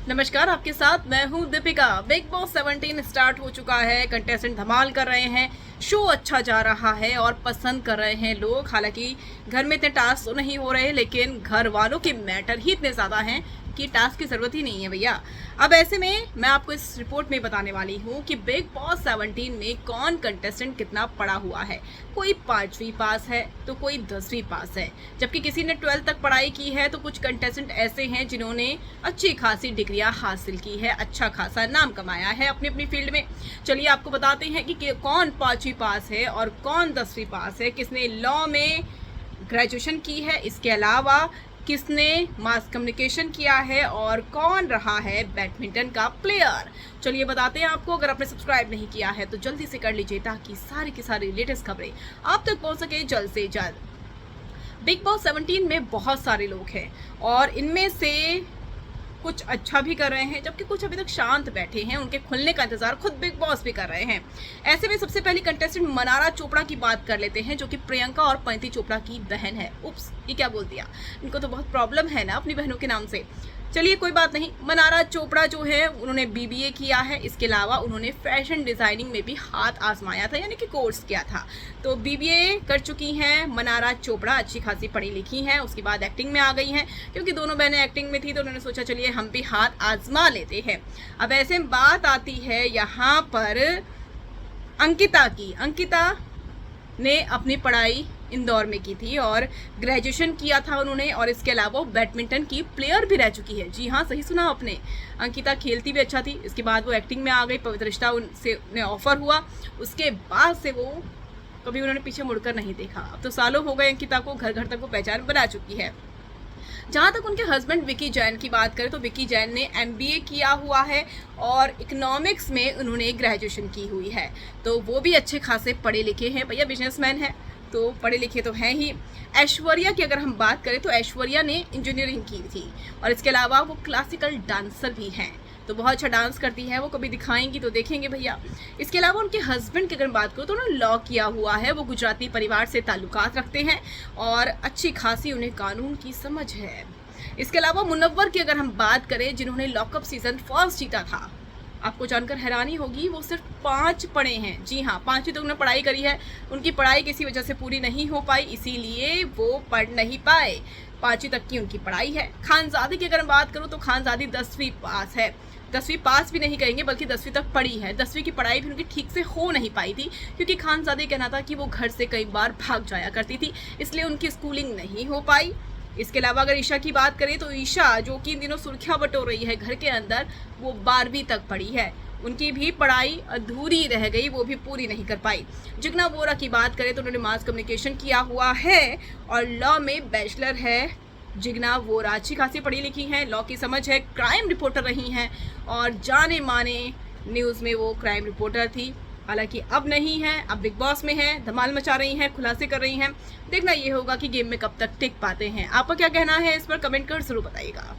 नमस्कार, आपके साथ मैं हूं दीपिका। बिग बॉस 17 स्टार्ट हो चुका है। कंटेस्टेंट धमाल कर रहे हैं, शो अच्छा जा रहा है और पसंद कर रहे हैं लोग। हालांकि घर में इतने टास्क तो नहीं हो रहे, लेकिन घर वालों के मैटर ही इतने ज़्यादा हैं कि टास्क की ज़रूरत ही नहीं है भैया। अब ऐसे में मैं आपको इस रिपोर्ट में बताने वाली हूँ कि बिग बॉस 17 में कौन कंटेस्टेंट कितना पढ़ा हुआ है। कोई 5वीं पास है तो कोई 10वीं पास है, जबकि किसी ने 12th तक पढ़ाई की है। तो कुछ कंटेस्टेंट ऐसे हैं जिन्होंने अच्छी खासी डिग्रियां हासिल की है, अच्छा खासा नाम कमाया है अपनी अपनी फील्ड में। चलिए आपको बताते हैं कि कौन 5वीं पास है और कौन 10वीं पास है, किसने लॉ में ग्रेजुएशन की है, इसके अलावा किसने मास कम्युनिकेशन किया है और कौन रहा है बैडमिंटन का प्लेयर। चलिए बताते हैं आपको। अगर आपने सब्सक्राइब नहीं किया है तो जल्दी से कर लीजिए, ताकि सारी की सारी लेटेस्ट खबरें आप तक पहुंच सके जल्द से जल्द। बिग बॉस 17 में बहुत सारे लोग हैं और इनमें से कुछ अच्छा भी कर रहे हैं, जबकि कुछ अभी तक शांत बैठे हैं। उनके खुलने का इंतजार खुद बिग बॉस भी कर रहे हैं। ऐसे में सबसे पहली कंटेस्टेंट मनारा चोपड़ा की बात कर लेते हैं, जो कि प्रियंका और पंती चोपड़ा की बहन है। उप्स, ये क्या बोल दिया। इनको तो बहुत प्रॉब्लम है ना अपनी बहनों के नाम से। चलिए कोई बात नहीं। मनारा चोपड़ा जो है उन्होंने बीबीए किया है। इसके अलावा उन्होंने फैशन डिजाइनिंग में भी हाथ आजमाया था, यानी कि कोर्स किया था। तो बीबीए कर चुकी हैं मनारा चोपड़ा, अच्छी खासी पढ़ी लिखी हैं। उसके बाद एक्टिंग में आ गई हैं, क्योंकि दोनों बहनें एक्टिंग में थी तो उन्होंने सोचा चलिए हम भी हाथ आजमा लेते हैं। अब ऐसे में बात आती है यहाँ पर अंकिता की। अंकिता ने अपनी पढ़ाई इंदौर में की थी और ग्रेजुएशन किया था उन्होंने, और इसके अलावा बैडमिंटन की प्लेयर भी रह चुकी है। जी हाँ, सही सुना आपने। अंकिता खेलती भी अच्छा थी। इसके बाद वो एक्टिंग में आ गई, पवित्र रिश्ता उनसे उन्हें ऑफर हुआ। उसके बाद से वो कभी उन्होंने पीछे मुड़कर नहीं देखा। अब तो सालों हो गए अंकिता को, घर घर तक वो पहचान बना चुकी है। जहाँ तक उनके हस्बैंड विकी जैन की बात करें तो विकी जैन ने एमबीए किया हुआ है और इकोनॉमिक्स में उन्होंने ग्रेजुएशन की हुई है। तो वो भी अच्छे खासे पढ़े लिखे हैं भैया, बिजनेसमैन है तो पढ़े लिखे तो हैं ही। ऐश्वर्या की अगर हम बात करें तो ऐश्वर्या ने इंजीनियरिंग की थी और इसके अलावा वो क्लासिकल डांसर भी हैं, तो बहुत अच्छा डांस करती है वो। कभी दिखाएंगी तो देखेंगे भैया। इसके अलावा उनके हस्बैंड की अगर बात करूँ तो उन्होंने लॉ किया हुआ है। वो गुजराती परिवार से ताल्लुकात रखते हैं और अच्छी खासी उन्हें कानून की समझ है। इसके अलावा मुनव्वर की अगर हम बात करें, जिन्होंने लॉकअप सीजन 1 जीता था, आपको जानकर हैरानी होगी वो सिर्फ 5 पढ़े हैं। जी हाँ, 5वीं तक उन्होंने पढ़ाई करी है। उनकी पढ़ाई किसी वजह से पूरी नहीं हो पाई, इसीलिए वो पढ़ नहीं पाए। 5वीं तक की उनकी पढ़ाई है। खानजादी की अगर बात करूँ तो खानजादी 10वीं पास है। 10वीं पास भी नहीं कहेंगे, बल्कि 10वीं तक पढ़ी है। 10वीं की पढ़ाई भी उनकी ठीक से हो नहीं पाई थी, क्योंकि खानजादी कहना था कि वो घर से कई बार भाग जाया करती थी, इसलिए उनकी स्कूलिंग नहीं हो पाई। इसके अलावा अगर ईशा की बात करें तो ईशा, जो कि इन दिनों सुर्खियां बटोर रही है घर के अंदर, वो 12वीं तक पढ़ी है। उनकी भी पढ़ाई अधूरी रह गई, वो भी पूरी नहीं कर पाई। जिग्ना वोरा की बात करें तो उन्होंने मास कम्युनिकेशन किया हुआ है और लॉ में बैचलर है। जिग्ना वोरा अच्छी खासी पढ़ी लिखी हैं, लॉ की समझ है, क्राइम रिपोर्टर रही हैं और जाने माने न्यूज़ में वो क्राइम रिपोर्टर थी। हालांकि अब नहीं है, अब बिग बॉस में है, धमाल मचा रही हैं, खुलासे कर रही हैं। देखना ये होगा कि गेम में कब तक टिक पाते हैं। आपका क्या कहना है इस पर, कमेंट कर जरूर बताइएगा।